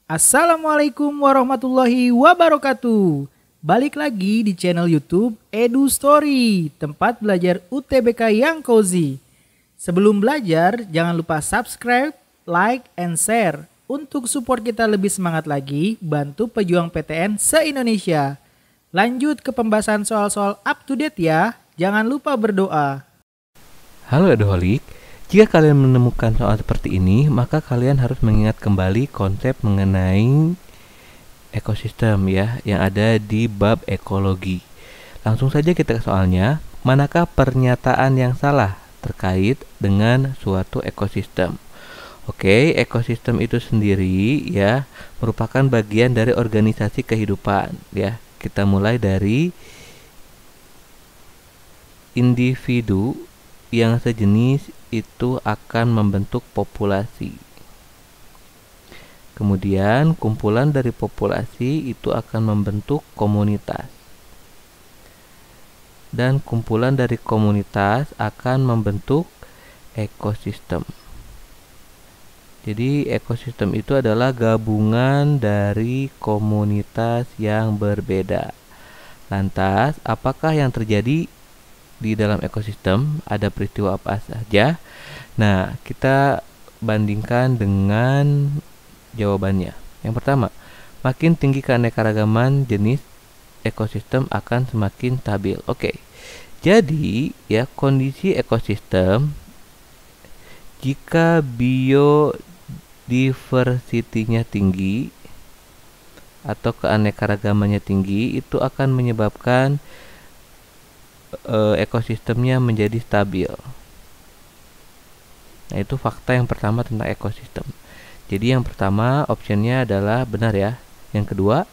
Assalamualaikum warahmatullahi wabarakatuh. Balik lagi di channel YouTube Edu Story, tempat belajar UTBK yang cozy. Sebelum belajar, jangan lupa subscribe, like, and share. Untuk support kita lebih semangat lagi, bantu pejuang PTN se-Indonesia. Lanjut ke pembahasan soal-soal up to date ya. Jangan lupa berdoa. Halo Eduholik, jika kalian menemukan soal seperti ini, maka kalian harus mengingat kembali konsep mengenai ekosistem ya, yang ada di bab ekologi. Langsung saja kita ke soalnya. Manakah pernyataan yang salah terkait dengan suatu ekosistem? Oke, ekosistem itu sendiri ya merupakan bagian dari organisasi kehidupan ya. Kita mulai dari individu yang sejenis itu akan membentuk populasi. Kemudian kumpulan dari populasi itu akan membentuk komunitas. Dan kumpulan dari komunitas akan membentuk ekosistem. Jadi ekosistem itu adalah gabungan dari komunitas yang berbeda. Lantas, apakah yang terjadi di dalam ekosistem? Ada peristiwa apa saja? Nah, kita bandingkan dengan jawabannya. Yang pertama, makin tinggi keanekaragaman jenis, ekosistem akan semakin stabil. Oke. Jadi, ya kondisi ekosistem jika biodiversity-nya tinggi atau keanekaragamannya tinggi, itu akan menyebabkan ekosistemnya menjadi stabil. Nah, itu fakta yang pertama tentang ekosistem. Jadi yang pertama optionnya adalah benar ya. Yang kedua,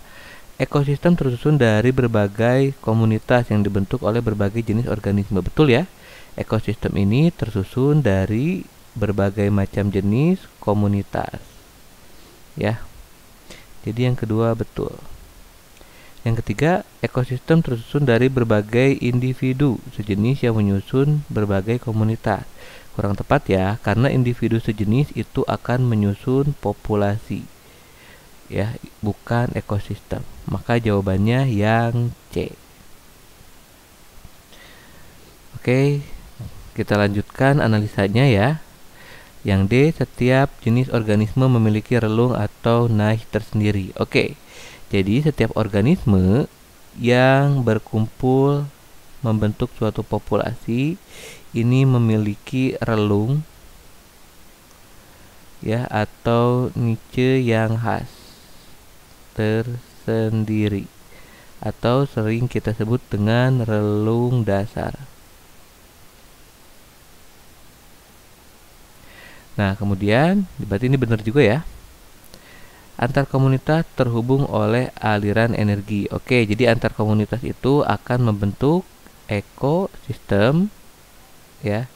ekosistem tersusun dari berbagai komunitas yang dibentuk oleh berbagai jenis organisme. Betul ya? Ekosistem ini tersusun dari berbagai macam jenis komunitas. Ya. Jadi yang kedua betul. Yang ketiga, ekosistem tersusun dari berbagai individu sejenis yang menyusun berbagai komunitas. Kurang tepat ya, karena individu sejenis itu akan menyusun populasi. Ya, bukan ekosistem. Maka jawabannya yang C. Oke, kita lanjutkan analisanya ya. Yang D, setiap jenis organisme memiliki relung atau naih tersendiri. Oke. Jadi setiap organisme yang berkumpul membentuk suatu populasi ini memiliki relung ya atau niche yang khas tersendiri atau sering kita sebut dengan relung dasar. Nah, kemudian berarti ini benar juga ya. Antar komunitas terhubung oleh aliran energi. Oke, jadi antar komunitas itu akan membentuk ekosistem ya.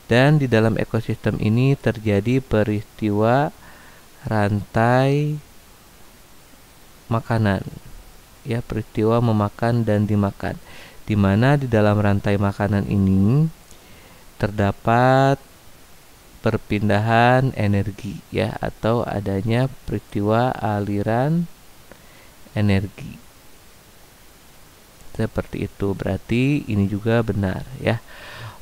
Dan di dalam ekosistem ini terjadi peristiwa rantai makanan. Ya, peristiwa memakan dan dimakan. Di mana di dalam rantai makanan ini terdapat perpindahan energi ya atau adanya peristiwa aliran energi. Seperti itu, berarti ini juga benar ya.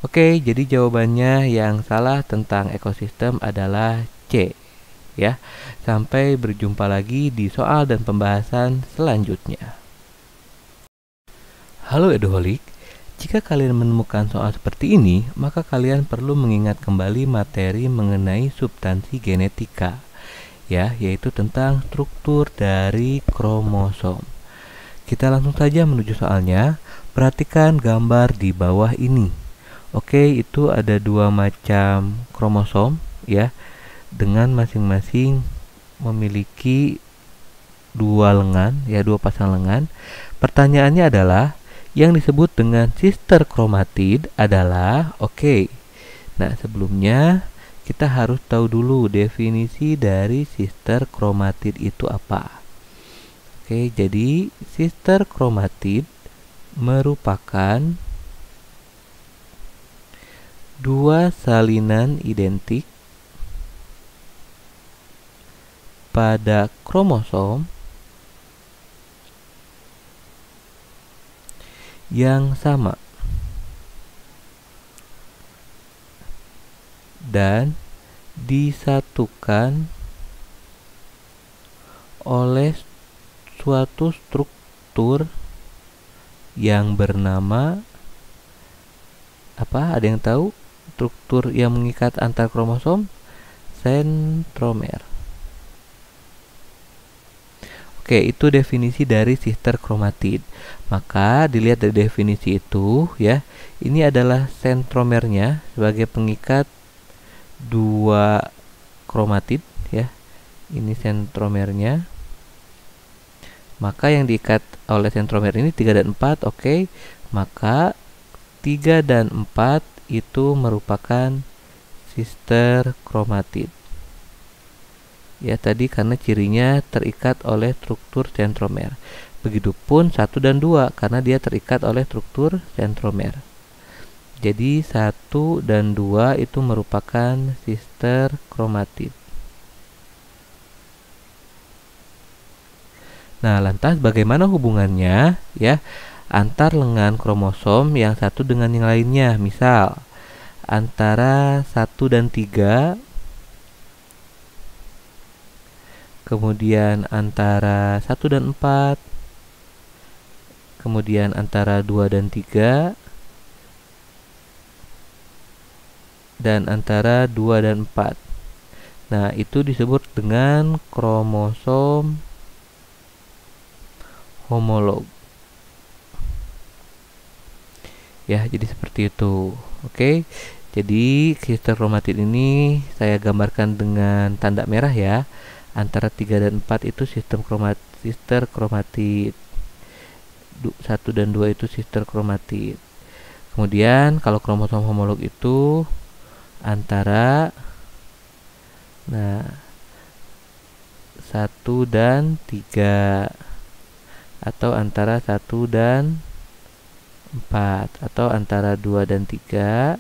Oke, jadi jawabannya yang salah tentang ekosistem adalah C ya. Sampai berjumpa lagi di soal dan pembahasan selanjutnya. Halo Eduholik. Jika kalian menemukan soal seperti ini, maka kalian perlu mengingat kembali materi mengenai substansi genetika, ya, yaitu tentang struktur dari kromosom. Kita langsung saja menuju soalnya. Perhatikan gambar di bawah ini. Oke, itu ada dua macam kromosom, ya, dengan masing-masing memiliki dua lengan, ya, dua pasang lengan. Pertanyaannya adalah, yang disebut dengan sister kromatid adalah oke. Nah, sebelumnya kita harus tahu dulu definisi dari sister kromatid itu apa. Oke, jadi sister kromatid merupakan dua salinan identik pada kromosom yang sama dan disatukan oleh suatu struktur yang bernama apa? Ada yang tahu struktur yang mengikat antar kromosom? Sentromer. Oke, itu definisi dari sister kromatid. Maka dilihat dari definisi itu ya, ini adalah sentromernya sebagai pengikat dua kromatid ya. Ini sentromernya. Maka yang diikat oleh sentromer ini 3 dan 4, oke. Maka 3 dan 4 itu merupakan sister kromatid. Ya, tadi karena cirinya terikat oleh struktur sentromer. Begitupun 1 dan 2 karena dia terikat oleh struktur sentromer. Jadi 1 dan 2 itu merupakan sister kromatid. Nah, lantas bagaimana hubungannya ya antar lengan kromosom yang satu dengan yang lainnya? Misal antara 1 dan 3, kemudian antara 1 dan 4, kemudian antara 2 dan 3, dan antara 2 dan 4. Nah, itu disebut dengan kromosom homolog. Ya, jadi seperti itu. Oke. Jadi sister kromatid ini saya gambarkan dengan tanda merah ya. Antara 3 dan 4 itu sister kromatid. 1 dan 2 itu sister kromatid. Kemudian kalau kromosom homolog itu antara 1 dan 3 atau antara 1 dan 4 atau antara 2 dan 3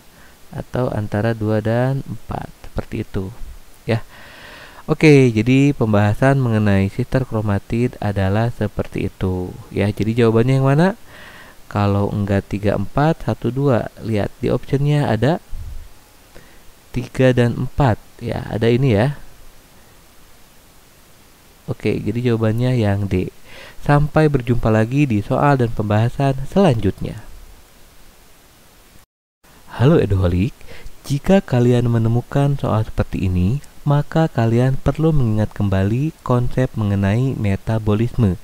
atau antara 2 dan 4, seperti itu ya. Oke, jadi pembahasan mengenai sister kromatid adalah seperti itu ya. Jadi jawabannya yang mana? Kalau enggak 3, 4, 1, 2, lihat di optionnya ada 3 dan 4 ya, ada ini ya. Oke, jadi jawabannya yang D. Sampai berjumpa lagi di soal dan pembahasan selanjutnya. Halo Eduholik, jika kalian menemukan soal seperti ini, maka kalian perlu mengingat kembali konsep mengenai metabolisme.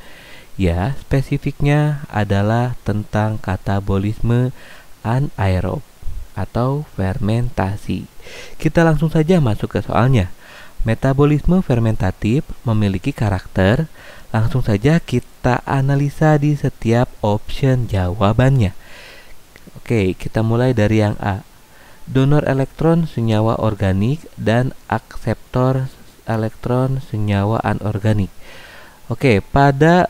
Ya, spesifiknya adalah tentang katabolisme anaerob atau fermentasi. Kita langsung saja masuk ke soalnya. Metabolisme fermentatif memiliki karakter. Langsung saja kita analisa di setiap option jawabannya. Oke, kita mulai dari yang A. Donor elektron senyawa organik dan akseptor elektron senyawa anorganik. Oke, pada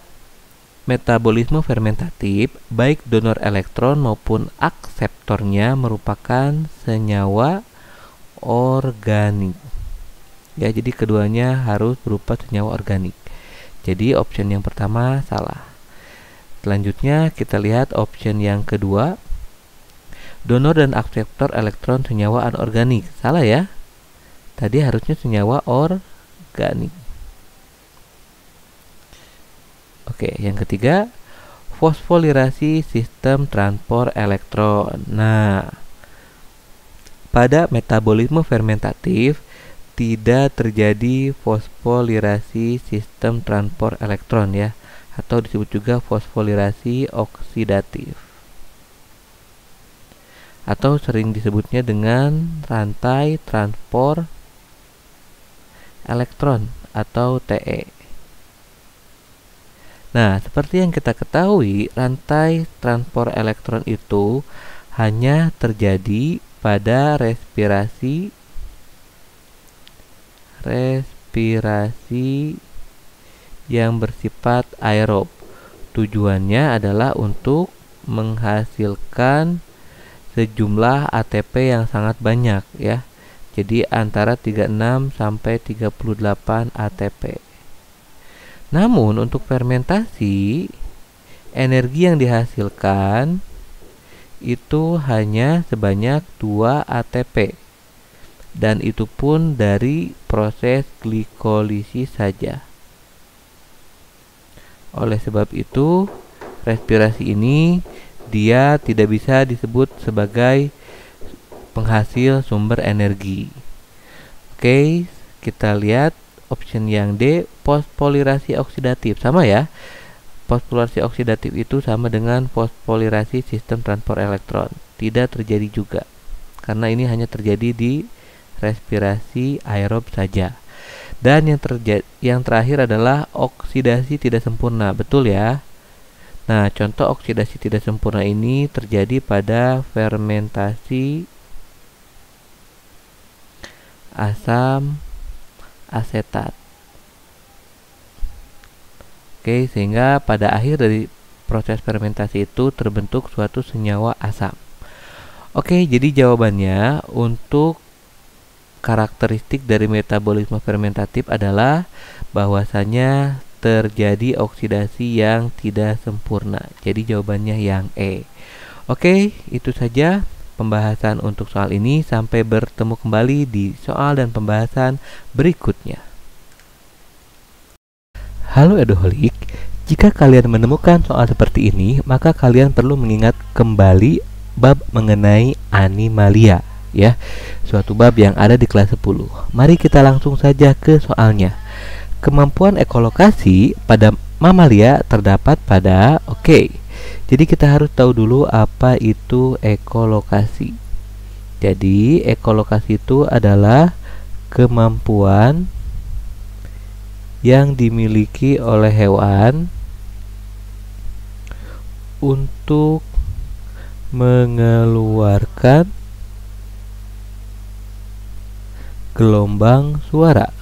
metabolisme fermentatif, baik donor elektron maupun akseptornya merupakan senyawa organik. Ya, jadi keduanya harus berupa senyawa organik. Jadi option yang pertama salah. Selanjutnya kita lihat option yang kedua. Donor dan akseptor elektron senyawa anorganik. Salah ya. Tadi harusnya senyawa organik. Oke, yang ketiga, fosfolirasi sistem transport elektron. Nah, pada metabolisme fermentatif tidak terjadi fosfolirasi sistem transport elektron ya, atau disebut juga fosfolirasi oksidatif, atau sering disebutnya dengan rantai transport elektron atau TE. Nah, seperti yang kita ketahui, rantai transport elektron itu hanya terjadi pada respirasi yang bersifat aerob. Tujuannya adalah untuk menghasilkan sejumlah ATP yang sangat banyak ya. Jadi antara 36 sampai 38 ATP. Namun untuk fermentasi, energi yang dihasilkan itu hanya sebanyak 2 ATP, dan itu pun dari proses glikolisis saja. Oleh sebab itu, respirasi ini dia tidak bisa disebut sebagai penghasil sumber energi. Oke, kita lihat option yang D, fosforilasi oksidatif. Sama ya, fosforilasi oksidatif itu sama dengan fosforilasi sistem transport elektron. Tidak terjadi juga, karena ini hanya terjadi di respirasi aerob saja. Dan yang terakhir adalah oksidasi tidak sempurna. Betul ya? Nah, contoh oksidasi tidak sempurna ini terjadi pada fermentasi asam asetat. Oke, sehingga pada akhir dari proses fermentasi itu terbentuk suatu senyawa asam. Oke, jadi jawabannya untuk karakteristik dari metabolisme fermentatif adalah bahwasanya terjadi oksidasi yang tidak sempurna. Jadi jawabannya yang E. Oke, itu saja pembahasan untuk soal ini. Sampai bertemu kembali di soal dan pembahasan berikutnya. Halo Eduholik, jika kalian menemukan soal seperti ini, maka kalian perlu mengingat kembali bab mengenai animalia, ya, suatu bab yang ada di kelas 10. Mari kita langsung saja ke soalnya. Kemampuan ekolokasi pada mamalia terdapat pada Jadi kita harus tahu dulu apa itu ekolokasi. Jadi ekolokasi itu adalah kemampuan yang dimiliki oleh hewan untuk mengeluarkan gelombang suara.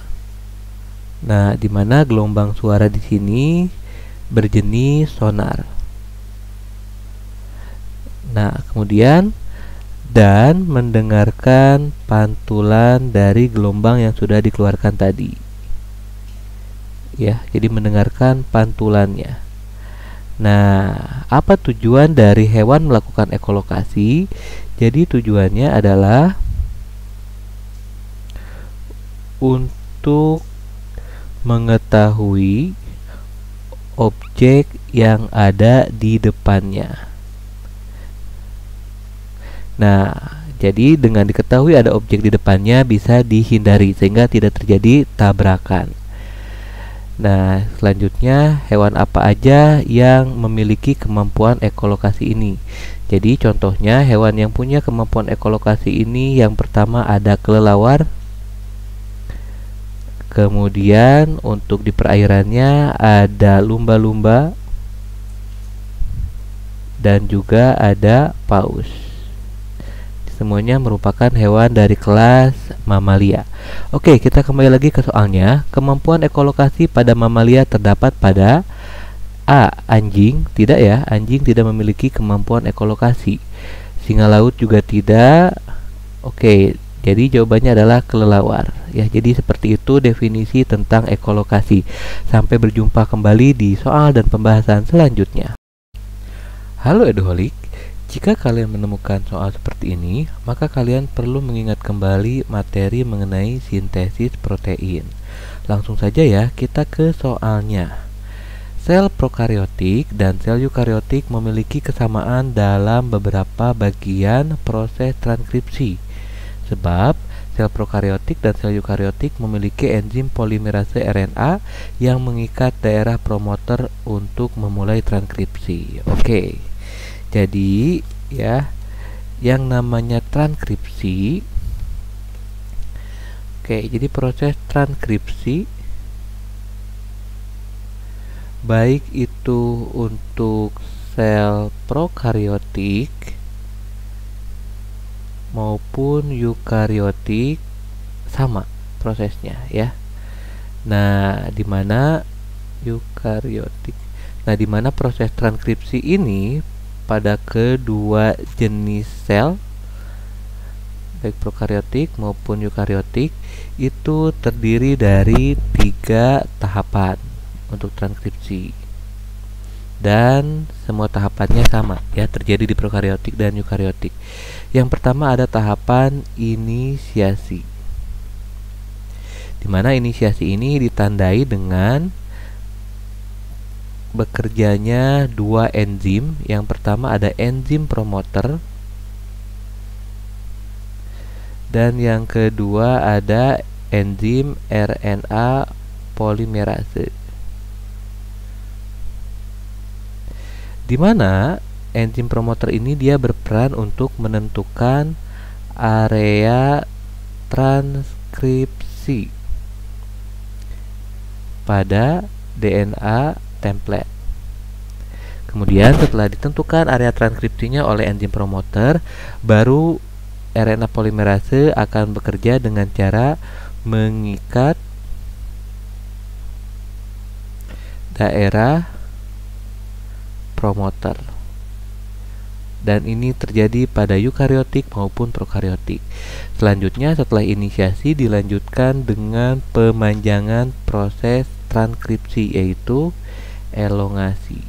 Nah, di mana gelombang suara di sini berjenis sonar. Nah, kemudian dan mendengarkan pantulan dari gelombang yang sudah dikeluarkan tadi. Ya, jadi mendengarkan pantulannya. Nah, apa tujuan dari hewan melakukan ekolokasi? Jadi tujuannya adalah untuk mengetahui objek yang ada di depannya. Nah, jadi dengan diketahui ada objek di depannya bisa dihindari sehingga tidak terjadi tabrakan. Nah, selanjutnya hewan apa aja yang memiliki kemampuan ekolokasi ini? Jadi contohnya hewan yang punya kemampuan ekolokasi ini, yang pertama ada kelelawar. Kemudian untuk di perairannya ada lumba-lumba dan juga ada paus. Semuanya merupakan hewan dari kelas mamalia. Oke, kita kembali lagi ke soalnya. Kemampuan ekolokasi pada mamalia terdapat pada A. Anjing. Tidak ya, anjing tidak memiliki kemampuan ekolokasi. Singa laut juga tidak. Oke, jadi jawabannya adalah kelelawar. Ya, jadi seperti itu definisi tentang ekolokasi. Sampai berjumpa kembali di soal dan pembahasan selanjutnya. Halo Eduholik, jika kalian menemukan soal seperti ini, maka kalian perlu mengingat kembali materi mengenai sintesis protein. Langsung saja ya, kita ke soalnya. Sel prokariotik dan sel eukariotik memiliki kesamaan dalam beberapa bagian proses transkripsi. Sebab sel prokariotik dan sel eukariotik memiliki enzim polimerase RNA yang mengikat daerah promoter untuk memulai transkripsi. Oke. Jadi ya, yang namanya transkripsi. Jadi proses transkripsi baik itu untuk sel prokariotik maupun eukariotik sama prosesnya ya. Nah, di mana eukariotik. Nah, di mana proses transkripsi ini pada kedua jenis sel baik prokariotik maupun eukariotik itu terdiri dari 3 tahapan. untuk transkripsi. Dan semua tahapannya sama ya, terjadi di prokariotik dan eukariotik. Yang pertama ada tahapan inisiasi, di mana inisiasi ini ditandai dengan bekerjanya dua enzim. Yang pertama ada enzim promoter, dan yang kedua ada enzim RNA polimerase, di mana enzim promoter ini dia berperan untuk menentukan area transkripsi pada DNA template. Kemudian setelah ditentukan area transkripsinya oleh enzim promoter, baru RNA polimerase akan bekerja dengan cara mengikat daerah promoter. Dan ini terjadi pada eukariotik maupun prokariotik. Selanjutnya setelah inisiasi dilanjutkan dengan pemanjangan proses transkripsi, yaitu elongasi.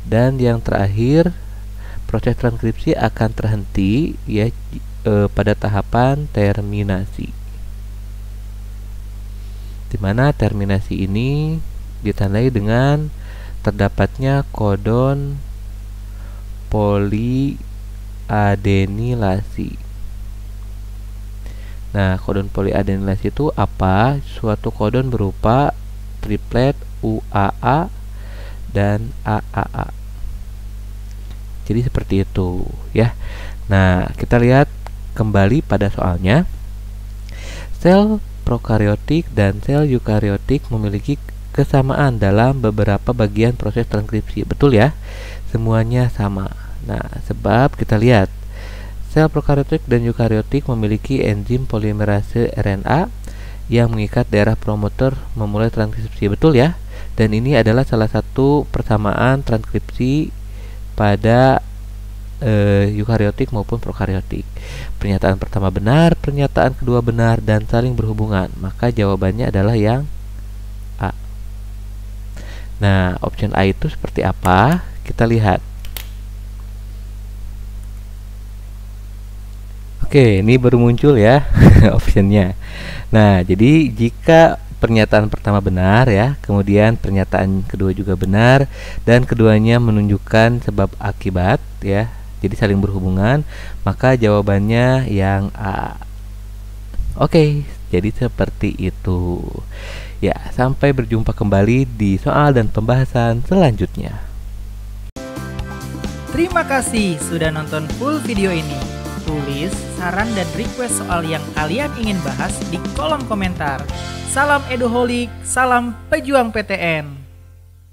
Dan yang terakhir, proses transkripsi akan terhenti ya pada tahapan terminasi, di mana terminasi ini ditandai dengan terdapatnya kodon poliadenilasi. Nah, kodon poliadenilasi itu apa? Suatu kodon berupa triplet UAA dan AAA. Jadi seperti itu ya. Nah, kita lihat kembali pada soalnya. Sel prokariotik dan sel eukariotik memiliki kesamaan dalam beberapa bagian proses transkripsi. Betul ya? Semuanya sama. Nah, sebab kita lihat sel prokariotik dan eukariotik memiliki enzim polimerase RNA yang mengikat daerah promoter memulai transkripsi. Betul ya? Dan ini adalah salah satu persamaan transkripsi pada eukariotik maupun prokariotik. Pernyataan pertama benar, pernyataan kedua benar, dan saling berhubungan. Maka jawabannya adalah yang A. Nah, option A itu seperti apa? Kita lihat. Oke, ini baru muncul ya optionnya. Nah, jadi jika pernyataan pertama benar ya, kemudian pernyataan kedua juga benar, dan keduanya menunjukkan sebab akibat ya, jadi saling berhubungan, maka jawabannya yang A. Oke, jadi seperti itu ya. Sampai berjumpa kembali di soal dan pembahasan selanjutnya. Terima kasih sudah nonton full video ini. Tulis saran dan request soal yang kalian ingin bahas di kolom komentar. Salam Eduholik, salam pejuang PTN.